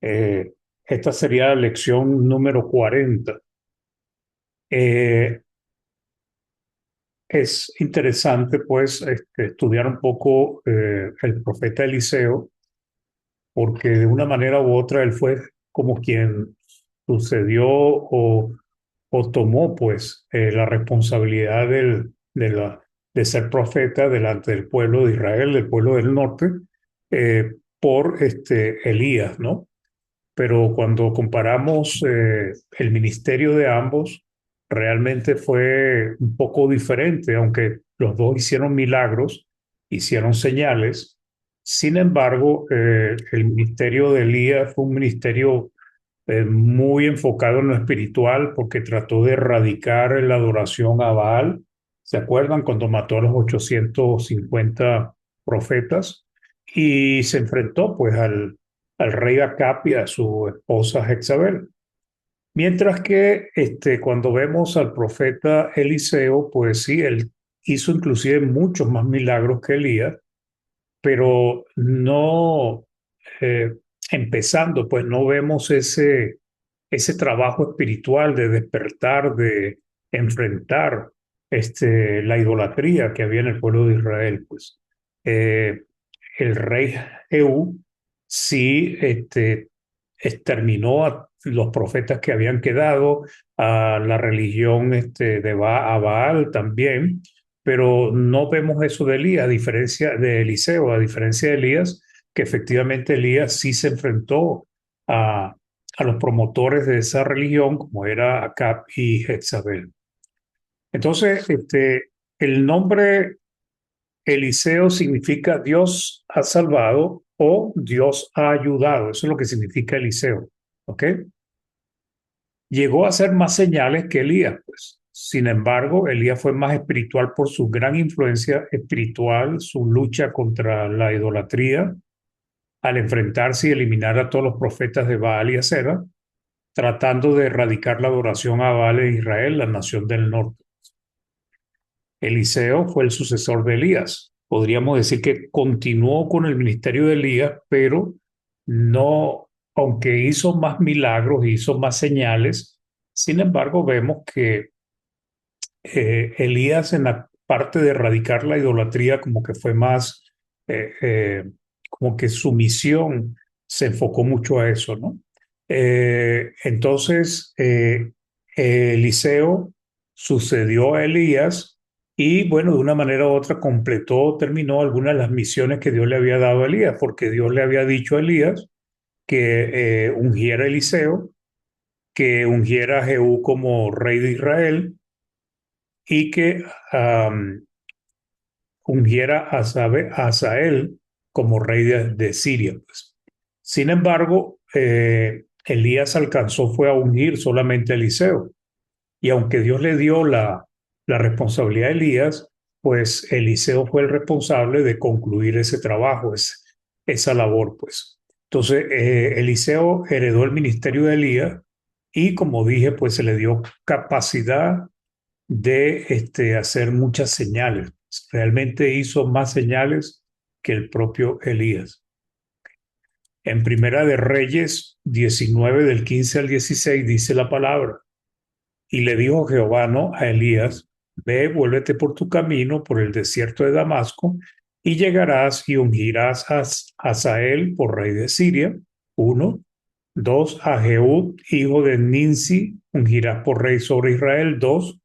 Eh, Esta sería la lección número 40. Eh, es interesante, pues, estudiar un poco el profeta Eliseo, porque de una manera u otra él fue como quien sucedió o tomó, pues, la responsabilidad de ser profeta delante del pueblo de Israel, del pueblo del norte, por Elías, ¿no? Pero cuando comparamos el ministerio de ambos, realmente fue un poco diferente, aunque los dos hicieron milagros, hicieron señales. Sin embargo, el ministerio de Elías fue un ministerio muy enfocado en lo espiritual porque trató de erradicar la adoración a Baal. ¿Se acuerdan cuando mató a los 850 profetas? Y se enfrentó pues al rey Acab y a su esposa Jezabel. Mientras que cuando vemos al profeta Eliseo, pues sí, él hizo inclusive muchos más milagros que Elías, pero no, eh, empezando, pues no vemos ese trabajo espiritual de despertar, de enfrentar la idolatría que había en el pueblo de Israel. Pues Eh, el rey Jehú sí exterminó a los profetas que habían quedado, a la religión a Baal también, pero no vemos eso de Elías, a diferencia de Eliseo, a diferencia de Elías, que efectivamente Elías sí se enfrentó a, a los promotores de esa religión, como era Acab y Jezabel. Entonces, el nombre Eliseo significa Dios ha salvado o Dios ha ayudado. Eso es lo que significa Eliseo. ¿Ok? Llegó a hacer más señales que Elías, pues. Sin embargo, Elías fue más espiritual por su gran influencia espiritual, su lucha contra la idolatría, al enfrentarse y eliminar a todos los profetas de Baal y Acera, tratando de erradicar la adoración a Baal en Israel, la nación del norte. Eliseo fue el sucesor de Elías. Podríamos decir que continuó con el ministerio de Elías, pero no, aunque hizo más milagros, hizo más señales, sin embargo vemos que Elías en la parte de erradicar la idolatría como que fue más, como que su misión se enfocó mucho a eso, ¿no? Entonces, Eliseo sucedió a Elías y bueno, de una manera u otra completó, terminó algunas de las misiones que Dios le había dado a Elías, porque Dios le había dicho a Elías que ungiera a Eliseo, que ungiera a Jehú como rey de Israel y que ungiera a Hazael como rey de Siria. Pues. Sin embargo, Elías alcanzó fue a ungir solamente a Eliseo. Y aunque Dios le dio la responsabilidad a Elías, pues Eliseo fue el responsable de concluir ese trabajo, esa labor, pues. Entonces, Eliseo heredó el ministerio de Elías y como dije, pues se le dio capacidad de hacer muchas señales. Realmente hizo más señales que el propio Elías. En Primera de Reyes 19 del 15 al 16 dice la palabra, y le dijo Jehová, ¿no?, a Elías, ve, vuélvete por tu camino por el desierto de Damasco y llegarás y ungirás a Hazael por rey de Siria, uno. Dos, a Jehud, hijo de Ninsi, ungirás por rey sobre Israel, dos.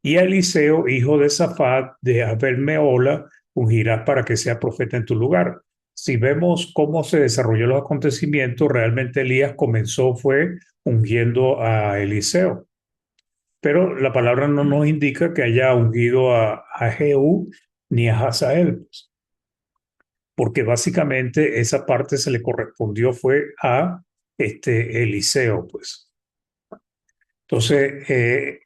Y a Eliseo, hijo de Safat, de Abel Meola, ungirás para que sea profeta en tu lugar. Si vemos cómo se desarrolló los acontecimientos, realmente Elías comenzó fue ungiendo a Eliseo. Pero la palabra no nos indica que haya ungido a Jehú ni a Hazael, pues, porque básicamente esa parte se le correspondió fue a Eliseo, pues. Entonces,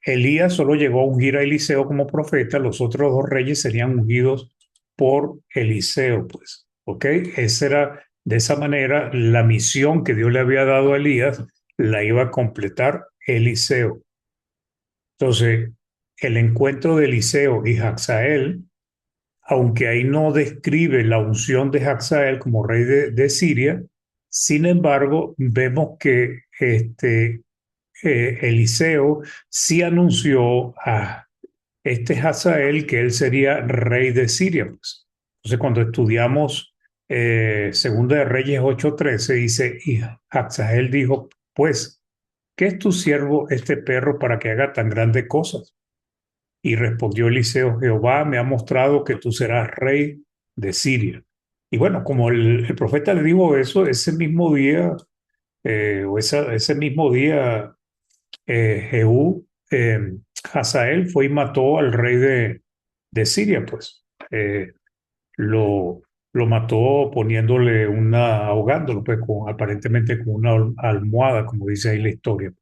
Elías solo llegó a ungir a Eliseo como profeta, los otros dos reyes serían ungidos por Eliseo, pues, ¿ok? Esa era, de esa manera, la misión que Dios le había dado a Elías, la iba a completar Eliseo. Entonces, el encuentro de Eliseo y Hazael, aunque ahí no describe la unción de Hazael como rey de Siria, Sin embargo, vemos que Eliseo sí anunció a Hazael que él sería rey de Siria, pues. Entonces, cuando estudiamos Segunda de Reyes 8:13, dice, y Hazael dijo, pues, ¿qué es tu siervo este perro para que haga tan grandes cosas? Y respondió Eliseo, Jehová me ha mostrado que tú serás rey de Siria. Y bueno, como el profeta le dijo eso, ese mismo día, ese mismo día, Jehú, Hazael fue y mató al rey de Siria, pues. Lo, lo mató poniéndole ahogándolo, pues, aparentemente con una almohada, como dice ahí la historia.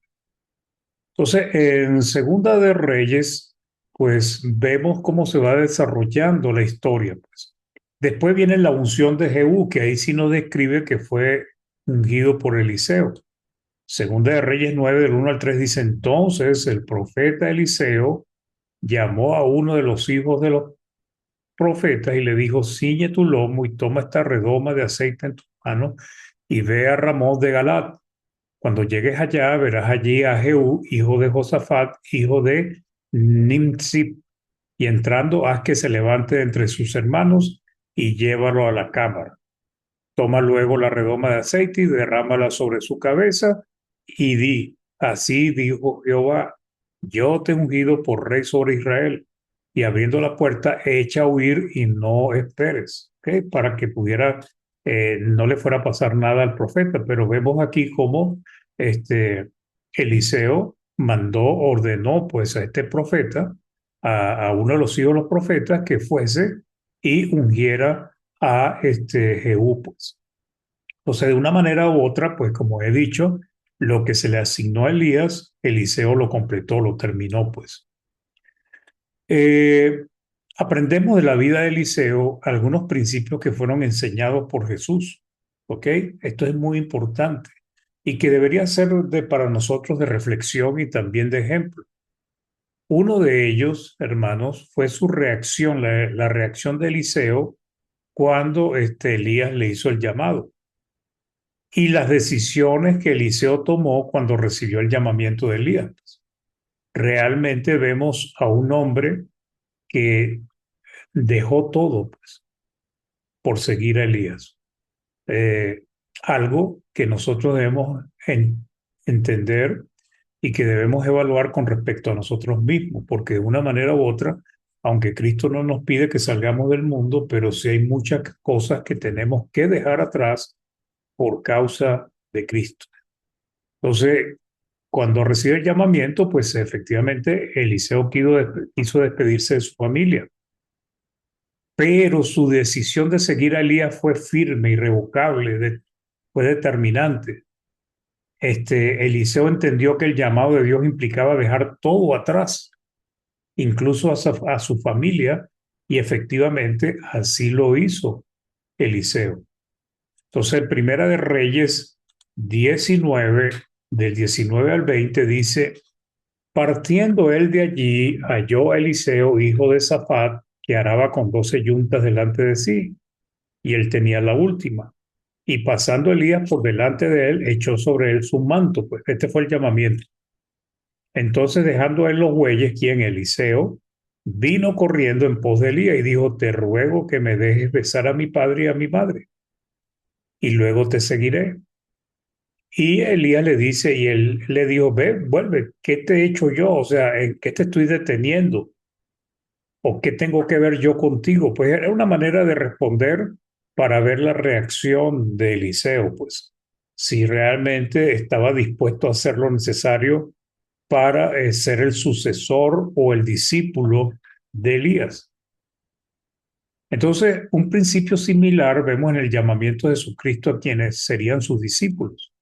Entonces, en Segunda de Reyes, pues vemos cómo se va desarrollando la historia, pues. Después viene la unción de Jehú, que ahí sí nos describe que fue ungido por Eliseo. Segunda de Reyes 9, del 1 al 3 dice, entonces el profeta Eliseo llamó a uno de los hijos de los profetas y le dijo, ciñe tu lomo y toma esta redoma de aceite en tu mano y ve a Ramón de Galat. Cuando llegues allá, verás allí a Jehú, hijo de Josafat, hijo de Nimsi, y entrando, haz que se levante de entre sus hermanos y llévalo a la cámara. Toma luego la redoma de aceite y derrámala sobre su cabeza y di, así dijo Jehová, yo te he ungido por rey sobre Israel. Y abriendo la puerta, echa a huir y no esperes, ¿ok? Para que pudiera, no le fuera a pasar nada al profeta. Pero vemos aquí cómo Eliseo ordenó pues a este profeta, a uno de los hijos de los profetas, que fuese y ungiera a Jehú, pues. O sea, de una manera u otra, pues como he dicho, lo que se le asignó a Elías, Eliseo lo completó, lo terminó, pues. Eh, Aprendemos de la vida de Eliseo algunos principios que fueron enseñados por Jesús, ¿ok? Esto es muy importante y que debería ser para nosotros de reflexión y también de ejemplo. Uno de ellos, hermanos, fue su reacción, la reacción de Eliseo cuando Elías le hizo el llamado y las decisiones que Eliseo tomó cuando recibió el llamamiento de Elías. Realmente vemos a un hombre que dejó todo, pues, por seguir a Elías. Eh, Algo que nosotros debemos entender y que debemos evaluar con respecto a nosotros mismos, porque de una manera u otra, aunque Cristo no nos pide que salgamos del mundo, pero sí hay muchas cosas que tenemos que dejar atrás por causa de Cristo. Entonces, cuando recibe el llamamiento, pues efectivamente Eliseo quiso despedirse de su familia, pero su decisión de seguir a Elías fue firme, irrevocable, fue determinante. Eliseo entendió que el llamado de Dios implicaba dejar todo atrás, incluso a su familia, y efectivamente así lo hizo Eliseo. Entonces, Primera de Reyes 19, del 19 al 20, dice, partiendo él de allí, halló a Eliseo, hijo de Safat, que araba con 12 yuntas delante de sí, y él tenía la última. Y pasando Elías por delante de él, echó sobre él su manto, pues este fue el llamamiento. Entonces, dejando a él los bueyes, quien Eliseo vino corriendo en pos de Elías y dijo, te ruego que me dejes besar a mi padre y a mi madre, y luego te seguiré. Y Elías le dice, y él le dijo, ve, vuelve, ¿qué te he hecho yo? O sea, ¿en qué te estoy deteniendo? ¿O qué tengo que ver yo contigo? Pues era una manera de responder para ver la reacción de Eliseo, pues, si realmente estaba dispuesto a hacer lo necesario para ser el sucesor o el discípulo de Elías. Entonces, un principio similar vemos en el llamamiento de Jesucristo a quienes serían sus discípulos.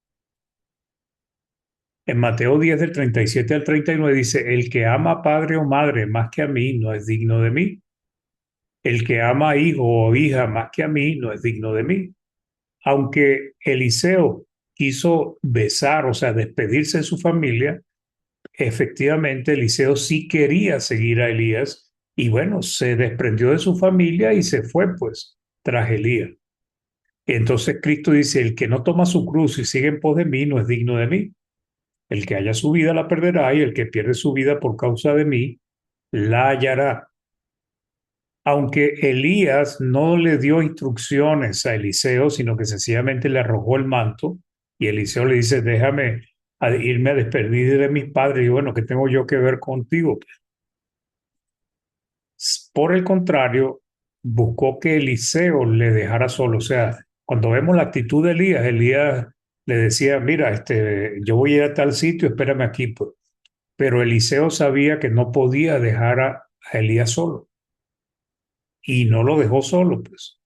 En Mateo 10, del 37 al 39 dice, el que ama a padre o madre más que a mí no es digno de mí. El que ama a hijo o hija más que a mí no es digno de mí. Aunque Eliseo quiso besar, o sea, despedirse de su familia, efectivamente Eliseo sí quería seguir a Elías y bueno, se desprendió de su familia y se fue pues tras Elías. Entonces Cristo dice, el que no toma su cruz y sigue en pos de mí no es digno de mí. El que haya su vida la perderá y el que pierde su vida por causa de mí la hallará. Aunque Elías no le dio instrucciones a Eliseo, sino que sencillamente le arrojó el manto, y Eliseo le dice, déjame irme a despedir de mis padres, y bueno, ¿qué tengo yo que ver contigo? Por el contrario, buscó que Eliseo le dejara solo. O sea, cuando vemos la actitud de Elías, Elías le decía, mira, yo voy a ir a tal sitio, espérame aquí, pues. Pero Eliseo sabía que no podía dejar a Elías solo, y no lo dejó solo, pues,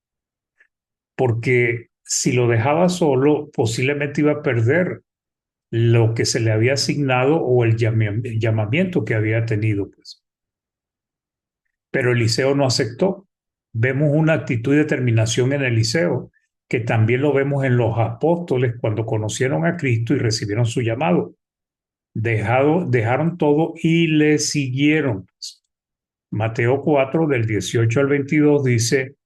porque si lo dejaba solo, posiblemente iba a perder lo que se le había asignado o el llamamiento que había tenido, pues. Pero Eliseo no aceptó. Vemos una actitud y determinación en Eliseo, que también lo vemos en los apóstoles cuando conocieron a Cristo y recibieron su llamado. Dejaron todo y le siguieron. Mateo 4, del 18 al 22 dice,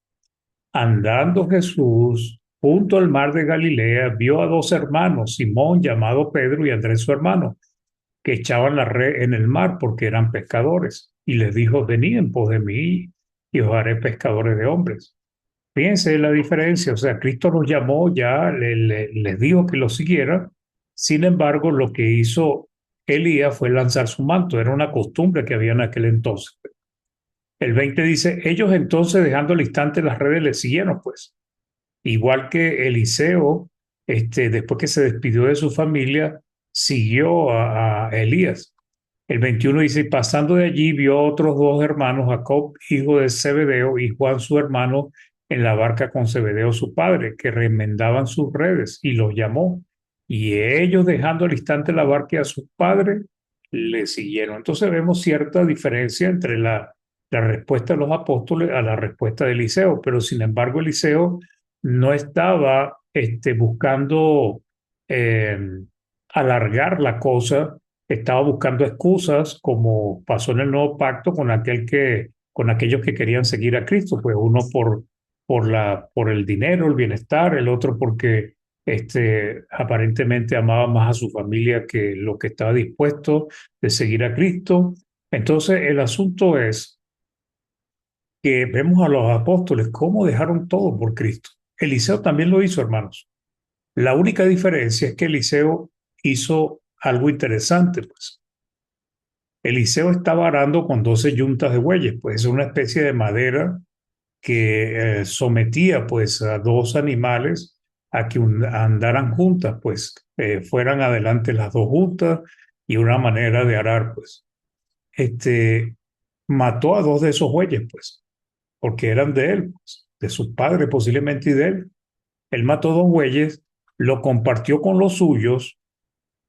andando Jesús junto al mar de Galilea, vio a dos hermanos, Simón llamado Pedro y Andrés su hermano, que echaban la red en el mar porque eran pescadores. Y les dijo, venid en pos de mí y os haré pescadores de hombres. Fíjense la diferencia, o sea, Cristo los llamó, ya les dijo que lo siguieran. Sin embargo, lo que hizo Elías fue lanzar su manto, era una costumbre que había en aquel entonces. El 20 dice, ellos entonces dejando al instante las redes le siguieron, pues. Igual que Eliseo, después que se despidió de su familia, siguió a Elías. El 21 dice, y pasando de allí vio a otros dos hermanos, Jacob, hijo de Zebedeo, y Juan, su hermano, en la barca con Zebedeo, su padre, que remendaban sus redes, y los llamó. Y ellos, dejando al instante la barca y a sus padres, le siguieron. Entonces vemos cierta diferencia entre la respuesta de los apóstoles a la respuesta de Eliseo, pero sin embargo Eliseo no estaba buscando eh, alargar la cosa, estaba buscando excusas, como pasó en el nuevo pacto con aquellos que querían seguir a Cristo, pues uno por el dinero, el bienestar, el otro porque aparentemente amaba más a su familia que lo que estaba dispuesto de seguir a Cristo. Entonces el asunto es que vemos a los apóstoles cómo dejaron todo por Cristo. Eliseo también lo hizo, hermanos. La única diferencia es que Eliseo hizo algo interesante, pues. Eliseo estaba arando con 12 yuntas de bueyes, pues es una especie de madera que sometía pues a dos animales a que andaran juntas, pues fueran adelante las dos juntas y una manera de arar, pues. Este mató a dos de esos bueyes, pues, porque eran de él, pues, de su padre posiblemente y de él. Él mató dos bueyes, lo compartió con los suyos,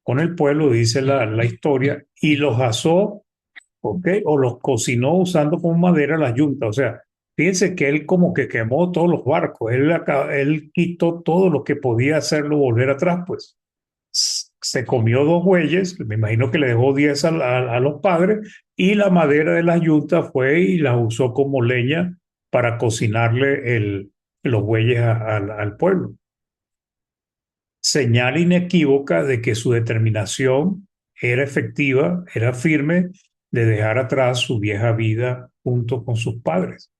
con el pueblo, dice la historia, y los asó, ¿ok? O los cocinó usando como madera las yuntas. O sea, fíjense que él como que quemó todos los barcos, él quitó todo lo que podía hacerlo volver atrás, pues. Se comió dos bueyes, me imagino que le dejó 10 a los padres, y la madera de las yuntas fue y las usó como leña para cocinarle los bueyes al pueblo. Señal inequívoca de que su determinación era efectiva, era firme, de dejar atrás su vieja vida junto con sus padres.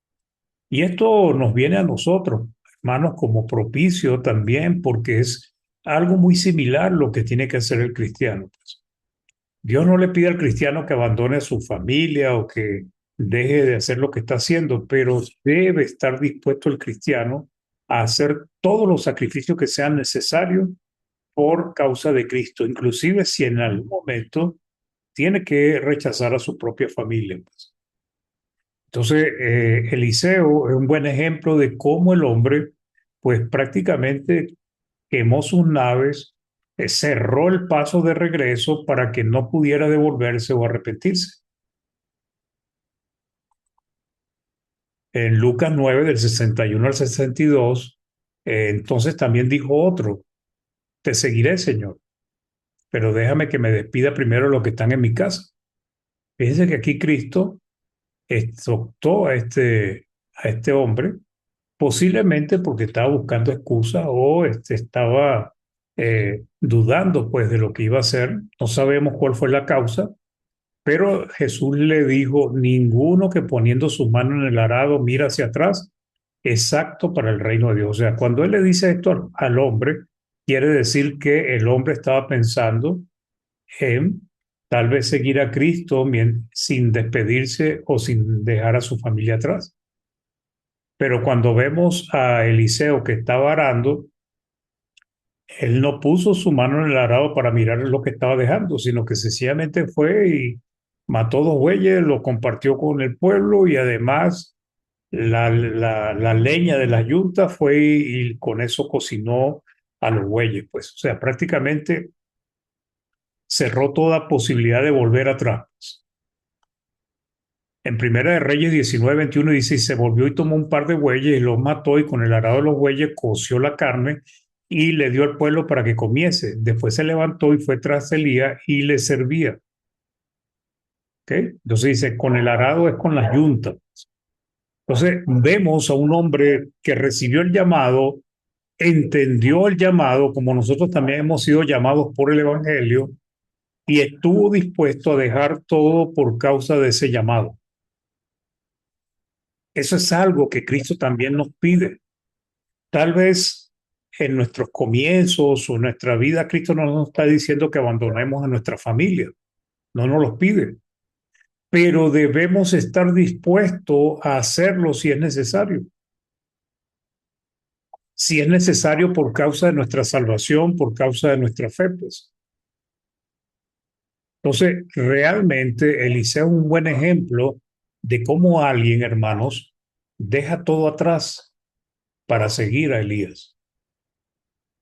Y esto nos viene a nosotros, hermanos, como propicio también, porque es algo muy similar lo que tiene que hacer el cristiano, pues. Dios no le pide al cristiano que abandone a su familia o que deje de hacer lo que está haciendo, pero debe estar dispuesto el cristiano a hacer todos los sacrificios que sean necesarios por causa de Cristo, inclusive si en algún momento tiene que rechazar a su propia familia, pues. Entonces, Eliseo es un buen ejemplo de cómo el hombre, pues prácticamente quemó sus naves, cerró el paso de regreso para que no pudiera devolverse o arrepentirse. En Lucas 9, del 61 al 62, entonces también dijo otro, te seguiré, Señor, pero déjame que me despida primero los que están en mi casa. Fíjense que aquí Cristo exhortó a este hombre posiblemente porque estaba buscando excusas o estaba dudando pues de lo que iba a hacer. No sabemos cuál fue la causa, pero Jesús le dijo, ninguno que poniendo su mano en el arado mira hacia atrás, exacto para el reino de Dios. O sea, cuando él le dice esto al hombre, quiere decir que el hombre estaba pensando en tal vez seguir a Cristo sin despedirse o sin dejar a su familia atrás. Pero cuando vemos a Eliseo que estaba arando, él no puso su mano en el arado para mirar lo que estaba dejando, sino que sencillamente fue y mató dos bueyes, lo compartió con el pueblo y además la leña de la yunta fue y con eso cocinó a los bueyes. Pues, o sea, prácticamente cerró toda posibilidad de volver atrás. En Primera de Reyes 19:21 dice, y se volvió y tomó un par de bueyes y los mató y con el arado de los bueyes coció la carne y le dio al pueblo para que comiese. Después se levantó y fue tras Elías y le servía. ¿Okay? Entonces dice, con el arado es con las yuntas. Entonces vemos a un hombre que recibió el llamado, entendió el llamado, como nosotros también hemos sido llamados por el Evangelio, y estuvo dispuesto a dejar todo por causa de ese llamado. Eso es algo que Cristo también nos pide. Tal vez en nuestros comienzos o en nuestra vida, Cristo no nos está diciendo que abandonemos a nuestra familia, no nos los pide, pero debemos estar dispuestos a hacerlo si es necesario. Si es necesario por causa de nuestra salvación, por causa de nuestra fe, pues. Entonces, realmente Eliseo es un buen ejemplo de cómo alguien, hermanos, deja todo atrás para seguir a Elías.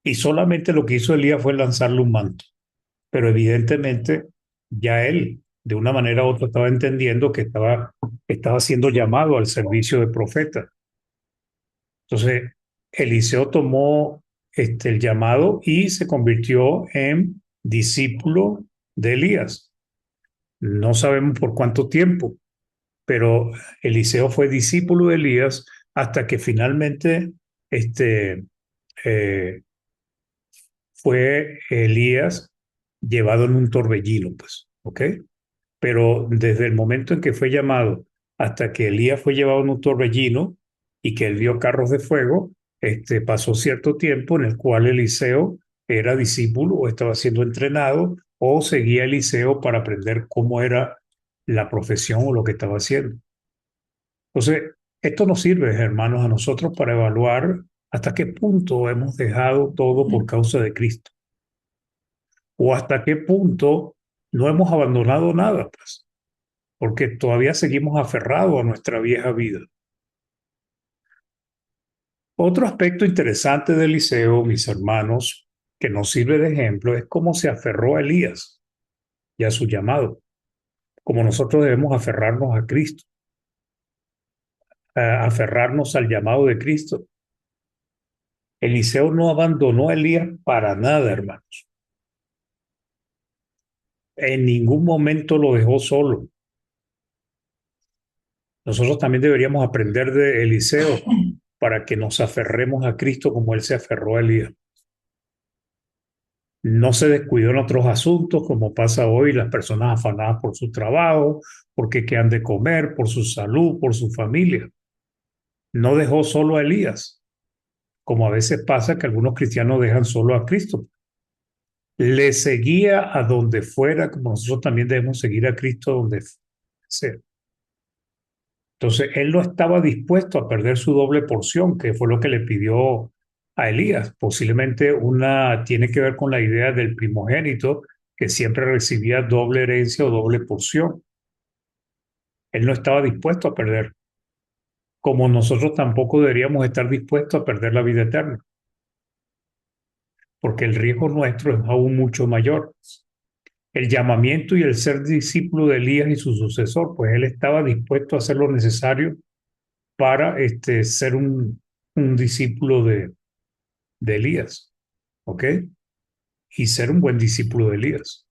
Y solamente lo que hizo Elías fue lanzarle un manto. Pero evidentemente ya él, de una manera u otra, estaba entendiendo que estaba siendo llamado al servicio de profeta. Entonces, Eliseo tomó el llamado y se convirtió en discípulo de Elías. No sabemos por cuánto tiempo, pero Eliseo fue discípulo de Elías hasta que finalmente este, eh, fue Elías llevado en un torbellino, pues, ¿ok? Pero desde el momento en que fue llamado hasta que Elías fue llevado en un torbellino y que él vio carros de fuego, pasó cierto tiempo en el cual Eliseo era discípulo o estaba siendo entrenado o seguía a Eliseo para aprender cómo era la profesión o lo que estaba haciendo. Entonces, esto nos sirve, hermanos, a nosotros para evaluar hasta qué punto hemos dejado todo por causa de Cristo o hasta qué punto no hemos abandonado nada, pues, porque todavía seguimos aferrados a nuestra vieja vida. Otro aspecto interesante de Eliseo, mis hermanos, que nos sirve de ejemplo, es cómo se aferró a Elías y a su llamado, como nosotros debemos aferrarnos a Cristo, aferrarnos al llamado de Cristo. Eliseo no abandonó a Elías para nada, hermanos. En ningún momento lo dejó solo. Nosotros también deberíamos aprender de Eliseo para que nos aferremos a Cristo como él se aferró a Elías. No se descuidó en otros asuntos, como pasa hoy, las personas afanadas por su trabajo, porque qué han de comer, por su salud, por su familia. No dejó solo a Elías, como a veces pasa que algunos cristianos dejan solo a Cristo. Le seguía a donde fuera, como nosotros también debemos seguir a Cristo donde sea. Entonces, él no estaba dispuesto a perder su doble porción, que fue lo que le pidió a Elías. Posiblemente una tiene que ver con la idea del primogénito, que siempre recibía doble herencia o doble porción. Él no estaba dispuesto a perder, como nosotros tampoco deberíamos estar dispuestos a perder la vida eterna, porque el riesgo nuestro es aún mucho mayor. El llamamiento y el ser discípulo de Elías y su sucesor, pues él estaba dispuesto a hacer lo necesario para ser un discípulo de Elías, ¿ok? Y ser un buen discípulo de Elías.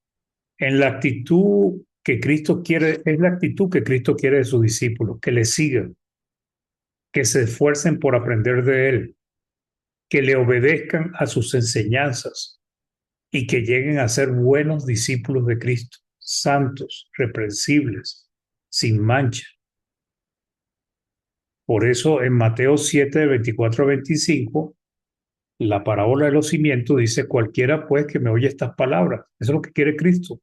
En la actitud que Cristo quiere, es la actitud que Cristo quiere de sus discípulos, que le sigan, que se esfuercen por aprender de él, que le obedezcan a sus enseñanzas y que lleguen a ser buenos discípulos de Cristo, santos, reprensibles, sin mancha. Por eso en Mateo 7, del 24 a 25, la parábola de los cimientos dice, cualquiera pues que me oye estas palabras, eso es lo que quiere Cristo,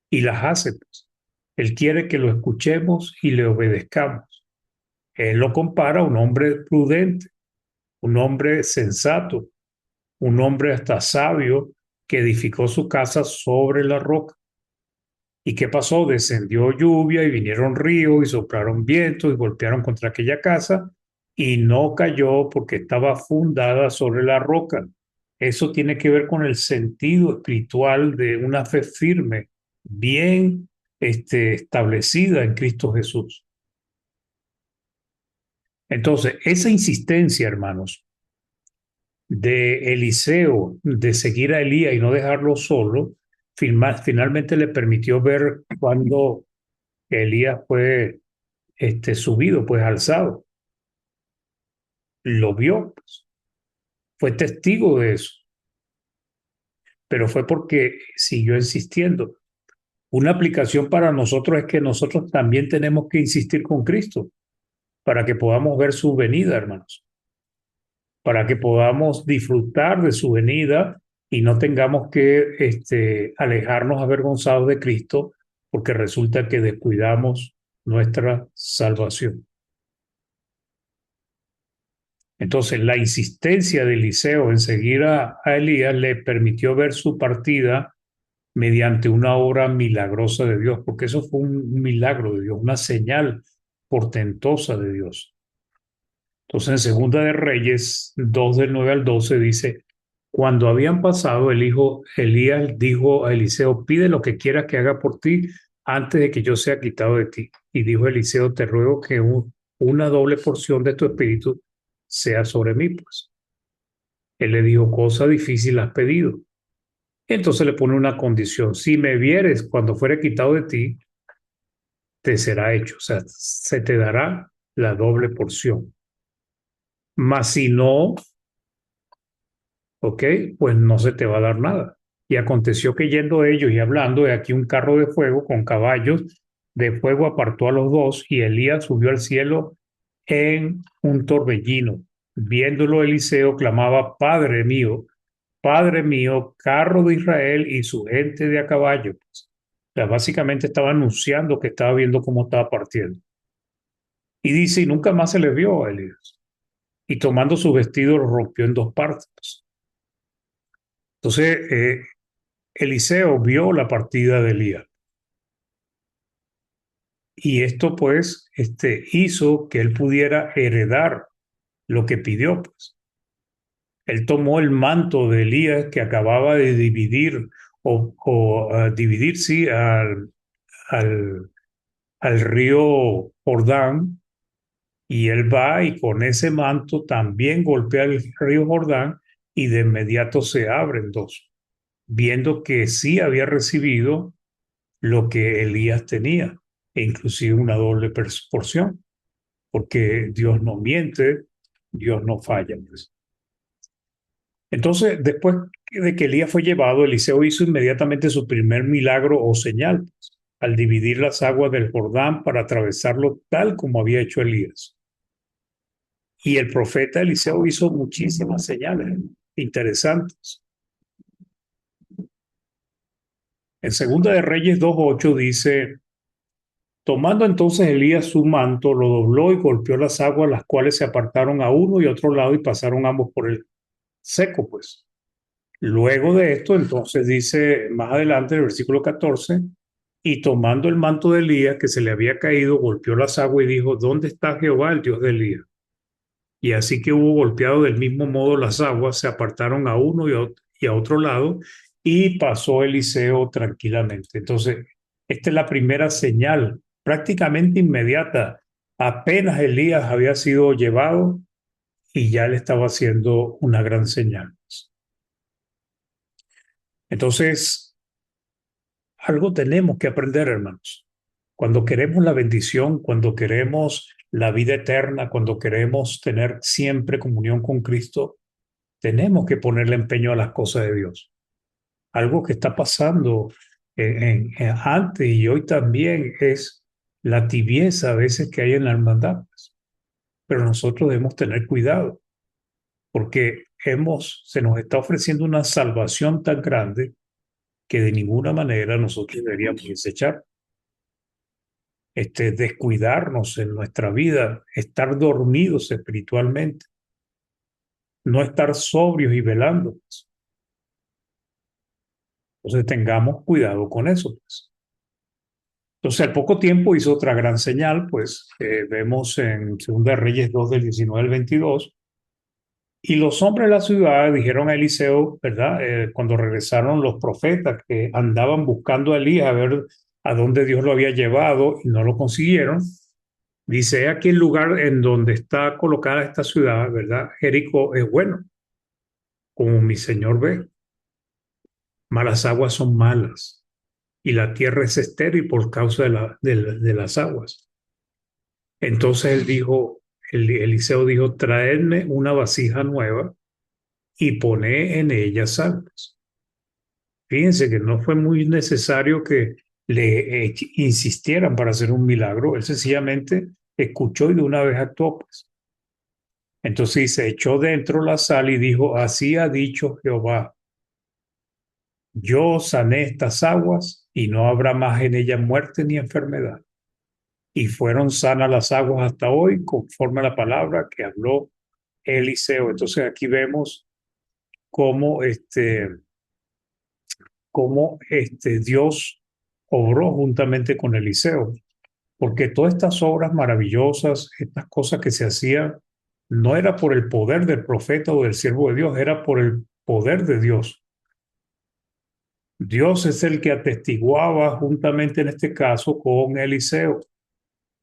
y las hace, pues. Él quiere que lo escuchemos y le obedezcamos. Él lo compara a un hombre prudente, un hombre sensato, un hombre hasta sabio que edificó su casa sobre la roca. ¿Y qué pasó? Descendió lluvia y vinieron ríos y soplaron vientos y golpearon contra aquella casa y no cayó porque estaba fundada sobre la roca. Eso tiene que ver con el sentido espiritual de una fe firme, bien establecida en Cristo Jesús. Entonces, esa insistencia, hermanos, de Eliseo de seguir a Elías y no dejarlo solo, finalmente le permitió ver cuando Elías fue subido, pues alzado. Lo vio, pues, fue testigo de eso, pero fue porque siguió insistiendo. Una aplicación para nosotros es que nosotros también tenemos que insistir con Cristo para que podamos ver su venida, hermanos, para que podamos disfrutar de su venida y no tengamos que alejarnos avergonzados de Cristo porque resulta que descuidamos nuestra salvación. Entonces, la insistencia de Eliseo en seguir a Elías le permitió ver su partida mediante una obra milagrosa de Dios, porque eso fue un milagro de Dios, una señal portentosa de Dios. Entonces, en Segunda de Reyes 2 del 9 al 12 dice, cuando habían pasado, el hijo Elías dijo a Eliseo, pide lo que quieras que haga por ti antes de que yo sea quitado de ti. Y dijo Eliseo, te ruego que una doble porción de tu espíritu sea sobre mí, pues. Él le dijo, cosa difícil has pedido. Y entonces le pone una condición, si me vieres cuando fuere quitado de ti, te será hecho, o sea, se te dará la doble porción. Mas si no, ok, pues no se te va a dar nada. Y aconteció que yendo ellos y hablando, de aquí un carro de fuego con caballos de fuego apartó a los dos y Elías subió al cielo en un torbellino. Viéndolo Eliseo clamaba, Padre mío, carro de Israel y su gente de a caballo. O sea, básicamente estaba anunciando que estaba viendo cómo estaba partiendo. Y dice, y nunca más se le vio a Elías. Y tomando su vestido lo rompió en dos partes. Entonces, Eliseo vio la partida de Elías. Y esto pues hizo que él pudiera heredar lo que pidió. Pues. Él tomó el manto de Elías que acababa de dividir dividir, sí, al, al río Jordán y él va y con ese manto también golpea el río Jordán y de inmediato se abren dos, viendo que sí había recibido lo que Elías tenía, e inclusive una doble porción, porque Dios no miente, Dios no falla. Pues. Entonces, después de que Elías fue llevado, Eliseo hizo inmediatamente su primer milagro o señal, pues, al dividir las aguas del Jordán para atravesarlo tal como había hecho Elías. Y el profeta Eliseo hizo muchísimas señales interesantes. En Segunda de Reyes 2:8 dice, tomando entonces Elías su manto, lo dobló y golpeó las aguas, las cuales se apartaron a uno y otro lado y pasaron ambos por el seco, pues. Luego de esto, entonces dice más adelante, en el versículo 14, y tomando el manto de Elías que se le había caído, golpeó las aguas y dijo, ¿dónde está Jehová, el Dios de Elías? Y así que hubo golpeado del mismo modo las aguas, se apartaron a uno y a otro lado, y pasó Eliseo tranquilamente. Entonces, esta es la primera señal, prácticamente inmediata. Apenas Elías había sido llevado y ya le estaba haciendo una gran señal. Entonces, algo tenemos que aprender, hermanos. Cuando queremos la bendición, cuando queremos la vida eterna, cuando queremos tener siempre comunión con Cristo, tenemos que ponerle empeño a las cosas de Dios. Algo que está pasando antes y hoy también es la tibieza a veces que hay en la hermandad. Pero nosotros debemos tener cuidado porque se nos está ofreciendo una salvación tan grande que de ninguna manera nosotros deberíamos desechar. Descuidarnos en nuestra vida, estar dormidos espiritualmente, no estar sobrios y velando. Entonces tengamos cuidado con eso, pues. Entonces al poco tiempo hizo otra gran señal, pues vemos en Segunda de Reyes 2 del 19 al 22. Y los hombres de la ciudad dijeron a Eliseo, ¿verdad? Cuando regresaron los profetas que andaban buscando a Elías a ver a dónde Dios lo había llevado y no lo consiguieron. Dice, aquí el lugar en donde está colocada esta ciudad, ¿verdad? Jericó es bueno, como mi señor ve. Malas aguas son malas y la tierra es estéril por causa de las aguas. Entonces él dijo, Eliseo dijo, traedme una vasija nueva y poné en ella sal. Fíjense que no fue muy necesario que le insistieran para hacer un milagro. Él sencillamente escuchó y de una vez actuó, pues. Entonces se echó dentro la sal y dijo, así ha dicho Jehová, yo sané estas aguas y no habrá más en ellas muerte ni enfermedad. Y fueron sanas las aguas hasta hoy, conforme a la palabra que habló Eliseo. Entonces aquí vemos cómo Dios obró juntamente con Eliseo, porque todas estas obras maravillosas, estas cosas que se hacían, no era por el poder del profeta o del siervo de Dios, era por el poder de Dios. Dios es el que atestiguaba juntamente en este caso con Eliseo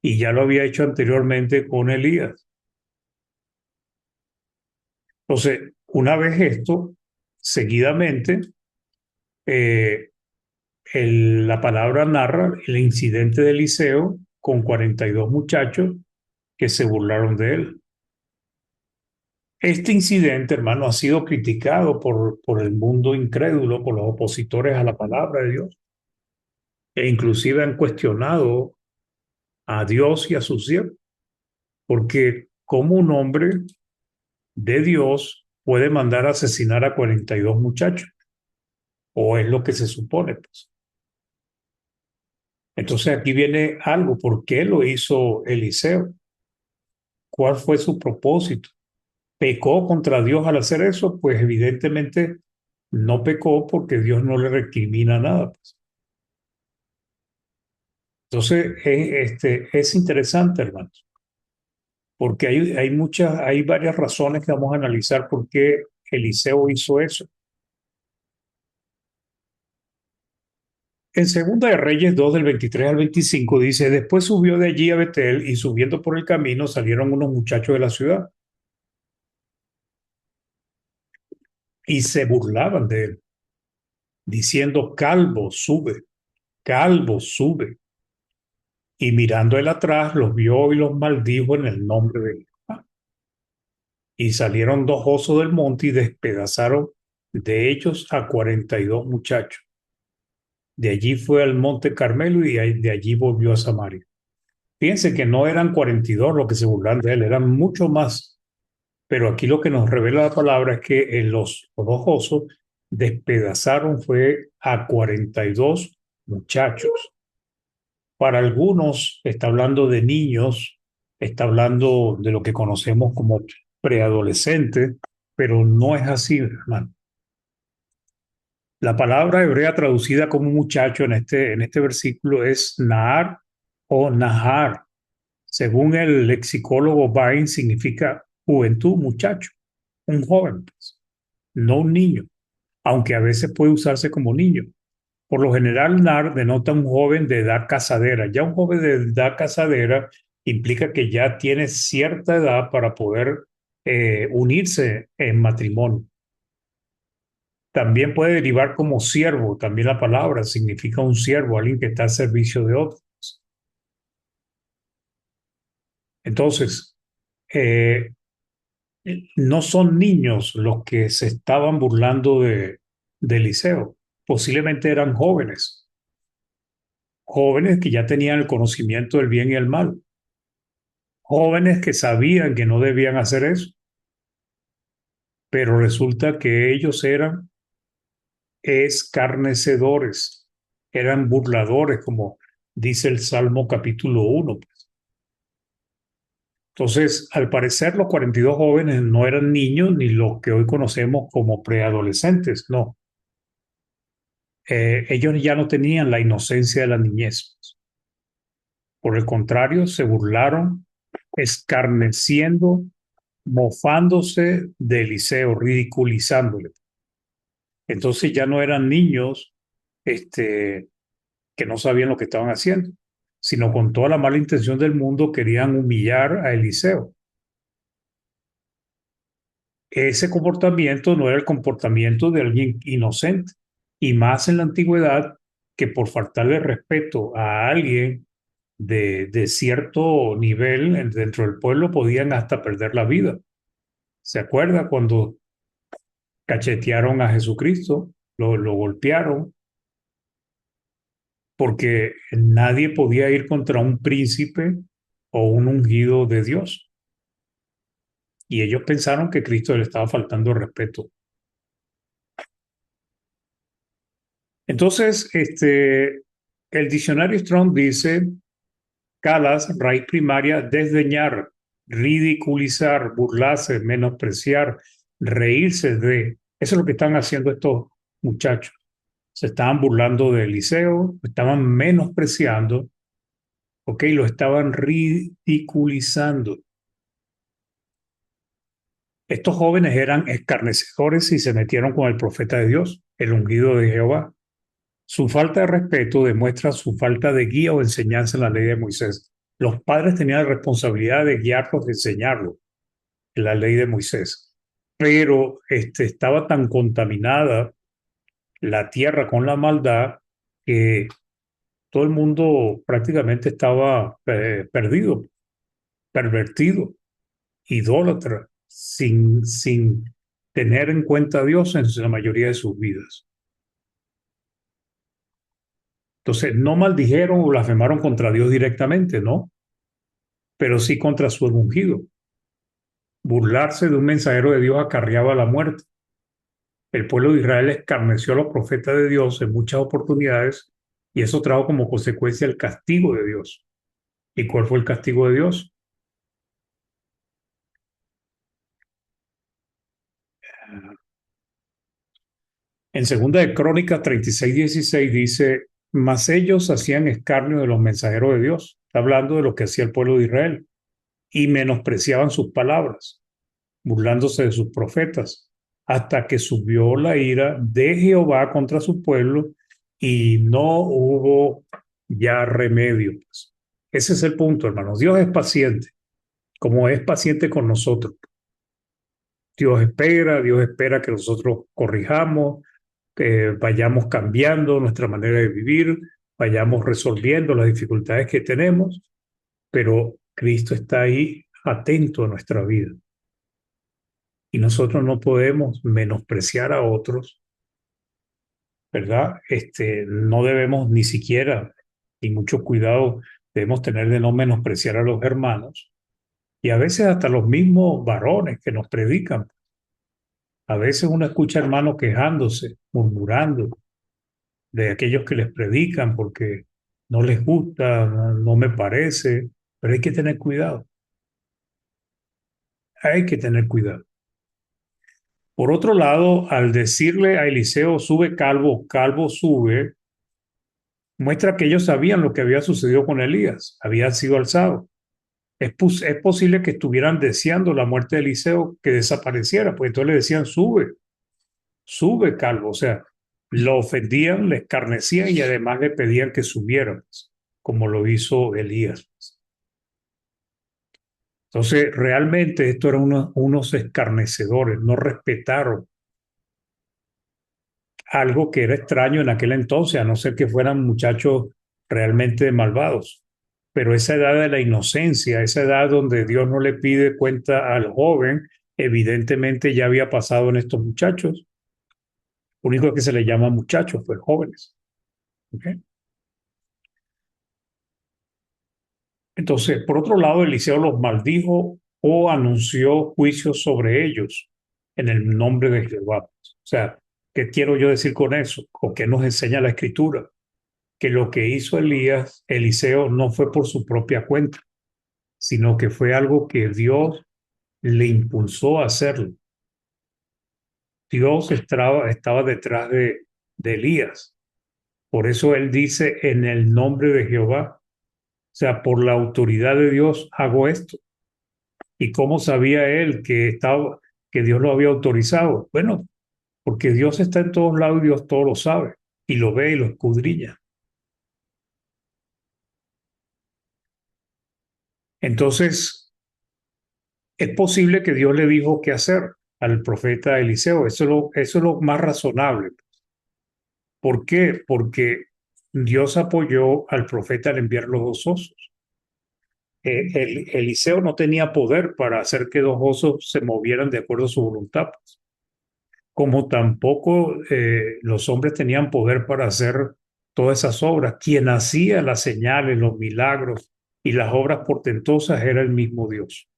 y ya lo había hecho anteriormente con Elías. Entonces, una vez esto, seguidamente, eh, la palabra narra el incidente de Eliseo con 42 muchachos que se burlaron de él. Este incidente, hermano, ha sido criticado por el mundo incrédulo, por los opositores a la palabra de Dios, e inclusive han cuestionado a Dios y a su siervo, porque como un hombre de Dios puede mandar a asesinar a 42 muchachos, o es lo que se supone, pues. Entonces aquí viene algo, ¿por qué lo hizo Eliseo? ¿Cuál fue su propósito? ¿Pecó contra Dios al hacer eso? Pues evidentemente no pecó porque Dios no le recrimina nada, pues. Entonces, es interesante, hermanos, porque hay varias razones que vamos a analizar por qué Eliseo hizo eso. En Segunda de Reyes 2 del 23 al 25 dice, después subió de allí a Betel y subiendo por el camino salieron unos muchachos de la ciudad y se burlaban de él, diciendo, calvo, sube. Y mirando él atrás, los vio y los maldijo en el nombre de Jehová. Y salieron dos osos del monte y despedazaron de ellos a 42 muchachos. De allí fue al monte Carmelo y de allí volvió a Samaria. Fíjense que no eran 42 los que se burlaron de él, eran mucho más. Pero aquí lo que nos revela la palabra es que los dos osos despedazaron fue a 42 muchachos. Para algunos está hablando de niños, está hablando de lo que conocemos como preadolescente, pero no es así, hermano. La palabra hebrea traducida como muchacho en este versículo es Nahar o Nahar. Según el lexicólogo Bain, significa juventud, muchacho, un joven, pues, no un niño, aunque a veces puede usarse como niño. Por lo general, NAR denota un joven de edad casadera. Ya un joven de edad casadera implica que ya tiene cierta edad para poder unirse en matrimonio. También puede derivar como siervo, también la palabra significa un siervo, alguien que está al servicio de otros. Entonces, eh, no son niños los que se estaban burlando de Eliseo, posiblemente eran jóvenes, jóvenes que ya tenían el conocimiento del bien y el mal, jóvenes que sabían que no debían hacer eso, pero resulta que ellos eran escarnecedores, eran burladores, como dice el Salmo capítulo 1. Entonces, al parecer, los 42 jóvenes no eran niños ni los que hoy conocemos como preadolescentes, no. Ellos ya no tenían la inocencia de la niñez. Por el contrario, se burlaron, escarneciendo, mofándose de Eliseo, ridiculizándole. Entonces ya no eran niños este, que no sabían lo que estaban haciendo, sino con toda la mala intención del mundo querían humillar a Eliseo. Ese comportamiento no era el comportamiento de alguien inocente, y más en la antigüedad, que por faltarle respeto a alguien de cierto nivel dentro del pueblo podían hasta perder la vida. ¿Se acuerda cuando cachetearon a Jesucristo? Lo golpearon porque nadie podía ir contra un príncipe o un ungido de Dios. Y ellos pensaron que Cristo le estaba faltando respeto. Entonces, el diccionario Strong dice: calas, raíz primaria, desdeñar, ridiculizar, burlarse, menospreciar, reírse de. Eso es lo que están haciendo estos muchachos. Se estaban burlando de Eliseo, lo estaban menospreciando, ¿ok? Lo estaban ridiculizando. Estos jóvenes eran escarnecedores y se metieron con el profeta de Dios, el ungido de Jehová. Su falta de respeto demuestra su falta de guía o enseñanza en la ley de Moisés. Los padres tenían la responsabilidad de guiarlos, de enseñarlos en la ley de Moisés. Pero estaba tan contaminada la tierra con la maldad que todo el mundo prácticamente estaba perdido, pervertido, idólatra, sin tener en cuenta a Dios en la mayoría de sus vidas. Entonces, no maldijeron o blasfemaron contra Dios directamente, ¿no? Pero sí contra su ungido. Burlarse de un mensajero de Dios acarreaba la muerte. El pueblo de Israel escarneció a los profetas de Dios en muchas oportunidades y eso trajo como consecuencia el castigo de Dios. ¿Y cuál fue el castigo de Dios? En segunda de Crónicas 36:16 dice: mas ellos hacían escarnio de los mensajeros de Dios. Está hablando de lo que hacía el pueblo de Israel y menospreciaban sus palabras, burlándose de sus profetas, hasta que subió la ira de Jehová contra su pueblo y no hubo ya remedio. Pues. Ese es el punto, hermanos. Dios es paciente, como es paciente con nosotros. Dios espera que nosotros corrijamos, que vayamos cambiando nuestra manera de vivir, vayamos resolviendo las dificultades que tenemos, pero Cristo está ahí atento a nuestra vida. Y nosotros no podemos menospreciar a otros, ¿verdad? No debemos ni siquiera, y mucho cuidado debemos tener de no menospreciar a los hermanos, y a veces hasta los mismos varones que nos predican. A veces uno escucha hermanos quejándose, murmurando de aquellos que les predican porque no les gusta, no me parece, pero hay que tener cuidado, hay que tener cuidado. Por otro lado, al decirle a Eliseo, sube calvo, calvo sube, muestra que ellos sabían lo que había sucedido con Elías, había sido alzado. Es posible que estuvieran deseando la muerte de Eliseo, que desapareciera, pues entonces le decían, sube, sube calvo, o sea, lo ofendían, le escarnecían y además le pedían que subiera, pues, como lo hizo Elías. Entonces, realmente esto eran unos escarnecedores, no respetaron algo que era extraño en aquel entonces, a no ser que fueran muchachos realmente malvados. pero esa edad de la inocencia, esa edad donde Dios no le pide cuenta al joven, evidentemente ya había pasado en estos muchachos. Único que se le llama muchachos, pues jóvenes. ¿Ok? Entonces, por otro lado, Eliseo los maldijo o anunció juicios sobre ellos en el nombre de Jehová. O sea, ¿qué quiero yo decir con eso? ¿O qué nos enseña la Escritura? Que lo que hizo Eliseo, no fue por su propia cuenta, sino que fue algo que Dios le impulsó a hacerlo. Dios estaba detrás de Elías. Por eso él dice en el nombre de Jehová. O sea, por la autoridad de Dios hago esto. ¿Y cómo sabía él que Dios lo había autorizado? Bueno, porque Dios está en todos lados y Dios todo lo sabe y lo ve y lo escudriña. Entonces, es posible que Dios le dijo qué hacer al profeta Eliseo. Eso es lo más razonable. ¿Por qué? Porque Dios apoyó al profeta al enviar los dos osos. Eliseo no tenía poder para hacer que dos osos se movieran de acuerdo a su voluntad, pues. Como tampoco los hombres tenían poder para hacer todas esas obras. Quien hacía las señales, los milagros y las obras portentosas era el mismo Dios.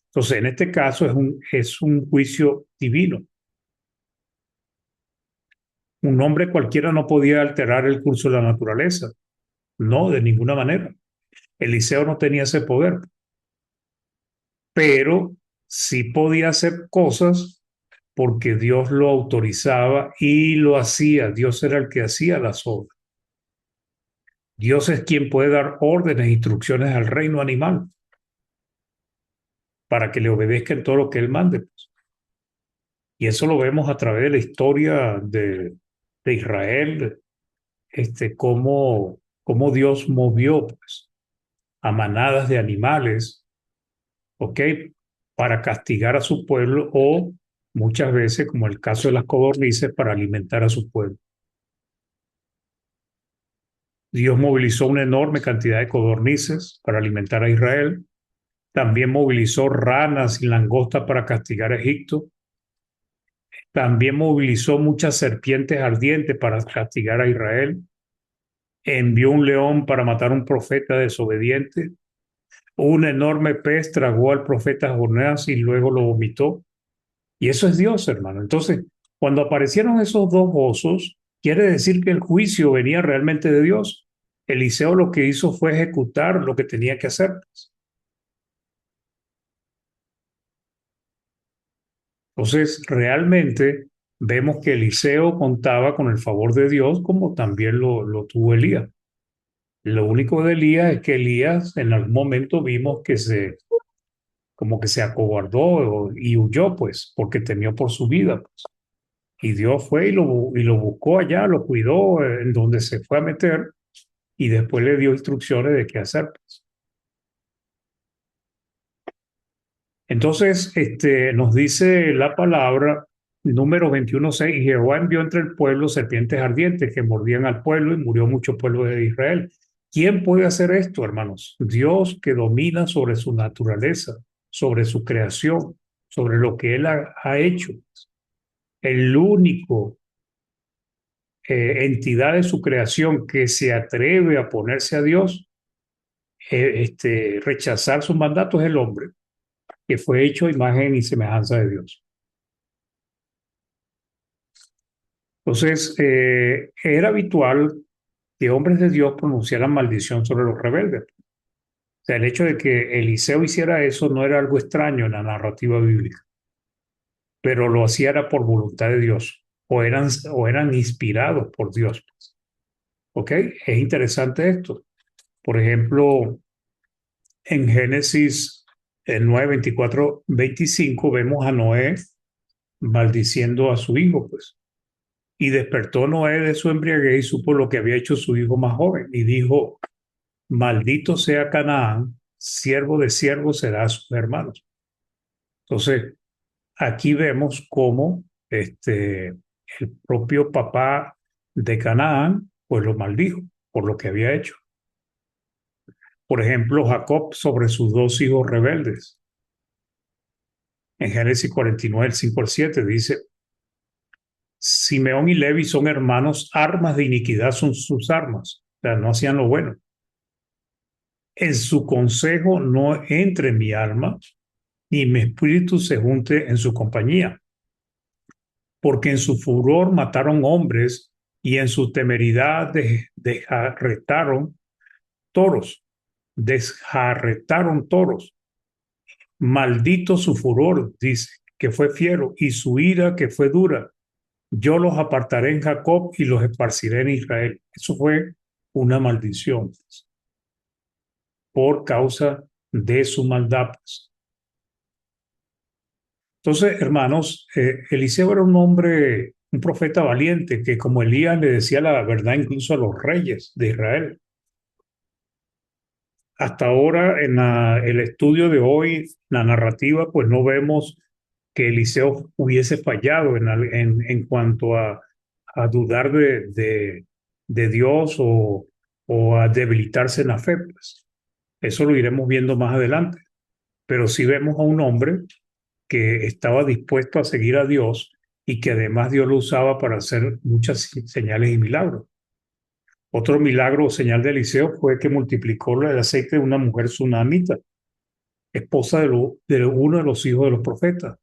Entonces, en este caso es un juicio divino. Un hombre cualquiera no podía alterar el curso de la naturaleza. No, de ninguna manera. Eliseo no tenía ese poder, pero sí podía hacer cosas porque Dios lo autorizaba y lo hacía. Dios era el que hacía las obras. Dios es quien puede dar órdenes e instrucciones al reino animal para que le obedezca en todo lo que él mande, pues. Y eso lo vemos a través de la historia de Israel, cómo Dios movió, pues, a manadas de animales, ¿ok? Para castigar a su pueblo o muchas veces, como el caso de las codornices, para alimentar a su pueblo. Dios movilizó una enorme cantidad de codornices para alimentar a Israel. También movilizó ranas y langostas para castigar a Egipto. También movilizó muchas serpientes ardientes para castigar a Israel. Envió un león para matar a un profeta desobediente. Un enorme pez tragó al profeta Jonás y luego lo vomitó. Y eso es Dios, hermano. Entonces, cuando aparecieron esos dos osos, quiere decir que el juicio venía realmente de Dios. Eliseo lo que hizo fue ejecutar lo que tenía que hacer. Entonces, realmente vemos que Eliseo contaba con el favor de Dios como también lo tuvo Elías. Lo único de Elías es que Elías en algún momento vimos como que se acobardó y huyó, pues, porque temió por su vida, pues. Y Dios fue y lo buscó allá, lo cuidó en donde se fue a meter y después le dio instrucciones de qué hacer, pues. Entonces, nos dice la palabra, número 21:6, y Jehová envió entre el pueblo serpientes ardientes que mordían al pueblo y murió mucho pueblo de Israel. ¿Quién puede hacer esto, hermanos? Dios, que domina sobre su naturaleza, sobre su creación, sobre lo que Él ha hecho. El único entidad de su creación que se atreve a ponerse a Dios, rechazar sus mandatos es el hombre, que fue hecho a imagen y semejanza de Dios. Entonces, era habitual que hombres de Dios pronunciaran maldición sobre los rebeldes. O sea, el hecho de que Eliseo hiciera eso no era algo extraño en la narrativa bíblica, pero lo hacía era por voluntad de Dios o eran inspirados por Dios. ¿Ok? Es interesante esto. Por ejemplo, en Génesis 9, 24, 25 vemos a Noé maldiciendo a su hijo, pues. Y despertó Noé de su embriaguez y supo lo que había hecho su hijo más joven. Y dijo, maldito sea Canaán, siervo de siervos será a sus hermanos. Entonces, aquí vemos cómo el propio papá de Canaán, pues lo maldijo por lo que había hecho. Por ejemplo, Jacob sobre sus dos hijos rebeldes. En Génesis 49, el 5 al 7 dice, Simeón y Levi son hermanos, armas de iniquidad son sus armas. O sea, no hacían lo bueno. En su consejo no entre mi alma, ni mi espíritu se junte en su compañía. Porque en su furor mataron hombres y en su temeridad desjarretaron toros. Desjarretaron toros. Maldito su furor, dice, que fue fiero, y su ira, que fue dura. Yo los apartaré en Jacob y los esparciré en Israel. Eso fue una maldición por causa de su maldad. Entonces, hermanos, Eliseo era un hombre, un profeta valiente, que como Elías le decía la verdad incluso a los reyes de Israel. Hasta ahora, en el estudio de hoy, la narrativa, pues no vemos que Eliseo hubiese fallado en cuanto a dudar de Dios o a debilitarse en la fe. Pues. Eso lo iremos viendo más adelante. Pero sí vemos a un hombre que estaba dispuesto a seguir a Dios y que además Dios lo usaba para hacer muchas señales y milagros. Otro milagro o señal de Eliseo fue que multiplicó el aceite de una mujer sunamita, esposa de uno de los hijos de los profetas.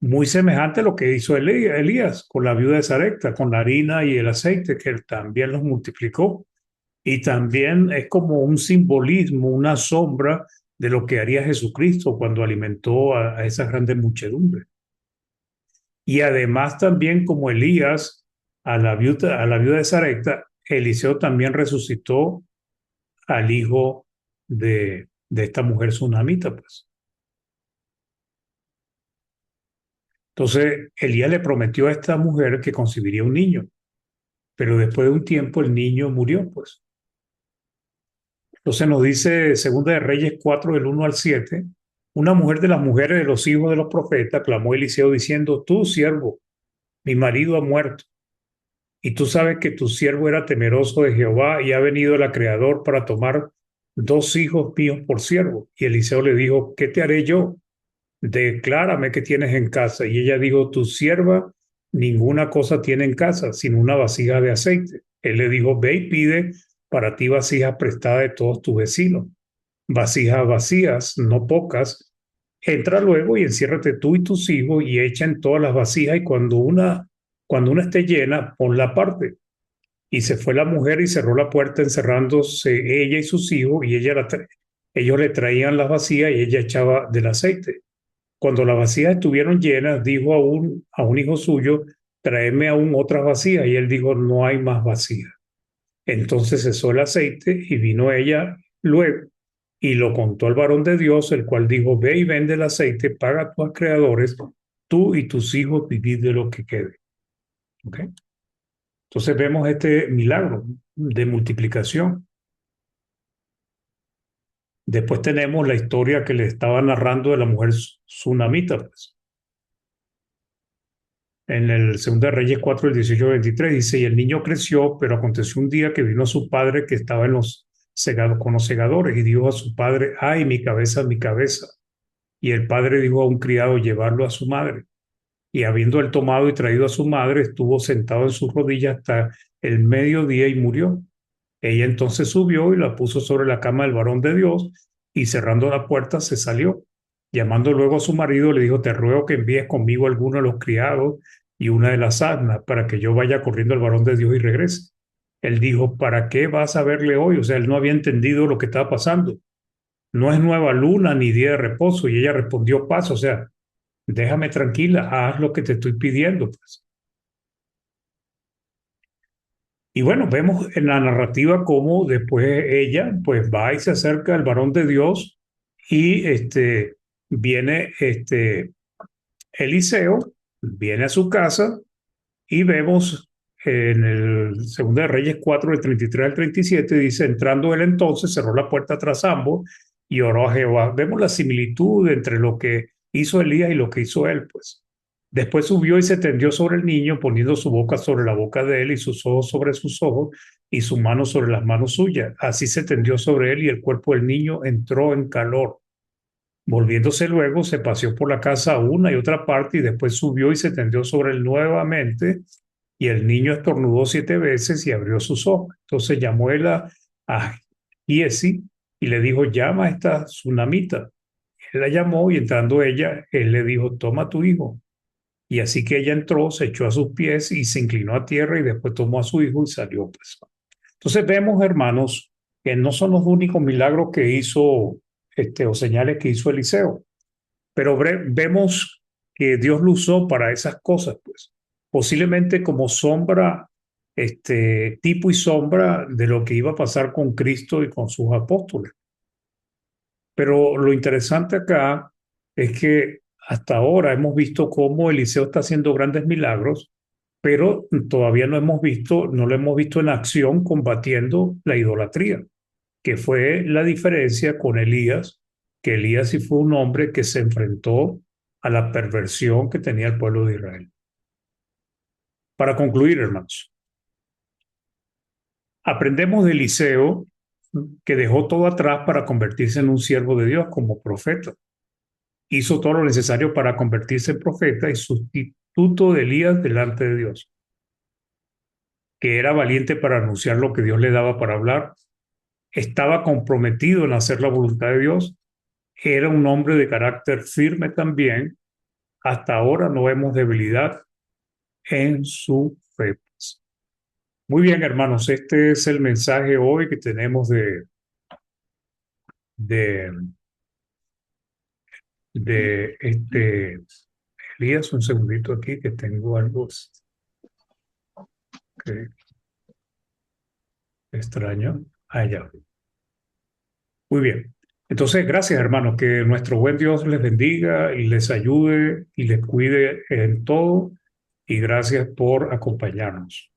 Muy semejante a lo que hizo Elías con la viuda de Sarepta, con la harina y el aceite, que él también los multiplicó. Y también es como un simbolismo, una sombra de lo que haría Jesucristo cuando alimentó a esa grande muchedumbre. Y además también como Elías a la viuda de Sarepta, Eliseo también resucitó al hijo de esta mujer sunamita, pues. Entonces, Elías le prometió a esta mujer que concibiría un niño, pero después de un tiempo el niño murió, pues. Entonces nos dice Segunda de Reyes 4, del 1 al 7, una mujer de las mujeres de los hijos de los profetas clamó a Eliseo diciendo, tú, siervo, mi marido ha muerto, y tú sabes que tu siervo era temeroso de Jehová y ha venido el Creador para tomar dos hijos míos por siervo. Y Eliseo le dijo, ¿qué te haré yo? Declárame qué tienes en casa. Y ella dijo, tu sierva ninguna cosa tiene en casa, sino una vasija de aceite. Él le dijo, ve y pide para ti vasijas prestadas de todos tus vecinos, vasijas vacías, no pocas. Entra luego y enciérrate tú y tus hijos y echa en todas las vasijas y cuando una esté llena, ponla aparte. Y se fue la mujer y cerró la puerta encerrándose ella y sus hijos y ellos le traían las vacías y ella echaba del aceite. Cuando las vacías estuvieron llenas, dijo a un hijo suyo, tráeme aún otras vacías. Y él dijo, no hay más vacías. Entonces cesó el aceite y vino ella luego y lo contó al varón de Dios, el cual dijo, ve y vende el aceite, paga a tus creadores, tú y tus hijos vivid de lo que quede. ¿Okay? Entonces vemos este milagro de multiplicación. Después tenemos la historia que le estaba narrando de la mujer sunamita. Pues. En el 2 de Reyes 4, el 18 al 23 dice, y el niño creció, pero aconteció un día que vino a su padre que estaba con los segadores y dijo a su padre, ay, mi cabeza, mi cabeza. Y el padre dijo a un criado llevarlo a su madre. Y habiendo él tomado y traído a su madre, estuvo sentado en sus rodillas hasta el mediodía y murió. Ella entonces subió y la puso sobre la cama del varón de Dios y cerrando la puerta se salió. Llamando luego a su marido, le dijo, te ruego que envíes conmigo alguno de los criados y una de las asnas para que yo vaya corriendo al varón de Dios y regrese. Él dijo, ¿para qué vas a verle hoy? O sea, él no había entendido lo que estaba pasando. No es nueva luna ni día de reposo. Y ella respondió, paz, o sea, déjame tranquila, haz lo que te estoy pidiendo. Pues. Y bueno, vemos en la narrativa cómo después ella pues va y se acerca al varón de Dios y viene Eliseo, viene a su casa y vemos en el 2 de Reyes 4, del 33 al 37, dice, entrando él entonces, cerró la puerta tras ambos y oró a Jehová. Vemos la similitud entre lo que hizo Elías y lo que hizo él, pues. Después subió y se tendió sobre el niño, poniendo su boca sobre la boca de él y sus ojos sobre sus ojos y su mano sobre las manos suyas. Así se tendió sobre él y el cuerpo del niño entró en calor. Volviéndose luego, se paseó por la casa a una y otra parte y después subió y se tendió sobre él nuevamente. Y el niño estornudó 7 veces y abrió sus ojos. Entonces llamó él a Giesi y le dijo, llama a esta tsunamita. Él la llamó y entrando ella, él le dijo, toma a tu hijo. Y así que ella entró, se echó a sus pies y se inclinó a tierra y después tomó a su hijo y salió, pues. Entonces vemos, hermanos, que no son los únicos milagros que hizo, o señales que hizo Eliseo, pero vemos que Dios lo usó para esas cosas, pues. Posiblemente como sombra, tipo y sombra de lo que iba a pasar con Cristo y con sus apóstoles. Pero lo interesante acá es que hasta ahora hemos visto cómo Eliseo está haciendo grandes milagros, pero todavía no lo hemos visto en acción combatiendo la idolatría, que fue la diferencia con Elías, que Elías sí fue un hombre que se enfrentó a la perversión que tenía el pueblo de Israel. Para concluir, hermanos, aprendemos de Eliseo que dejó todo atrás para convertirse en un siervo de Dios como profeta. Hizo todo lo necesario para convertirse en profeta y sustituto de Elías delante de Dios, que era valiente para anunciar lo que Dios le daba para hablar, estaba comprometido en hacer la voluntad de Dios, era un hombre de carácter firme también. Hasta ahora no vemos debilidad en su fe. Muy bien, hermanos, este es el mensaje hoy que tenemos de, de Elías. Un segundito aquí que tengo algo que extraño. Ya. Muy bien. Entonces, gracias, hermanos. Que nuestro buen Dios les bendiga y les ayude y les cuide en todo. Y gracias por acompañarnos.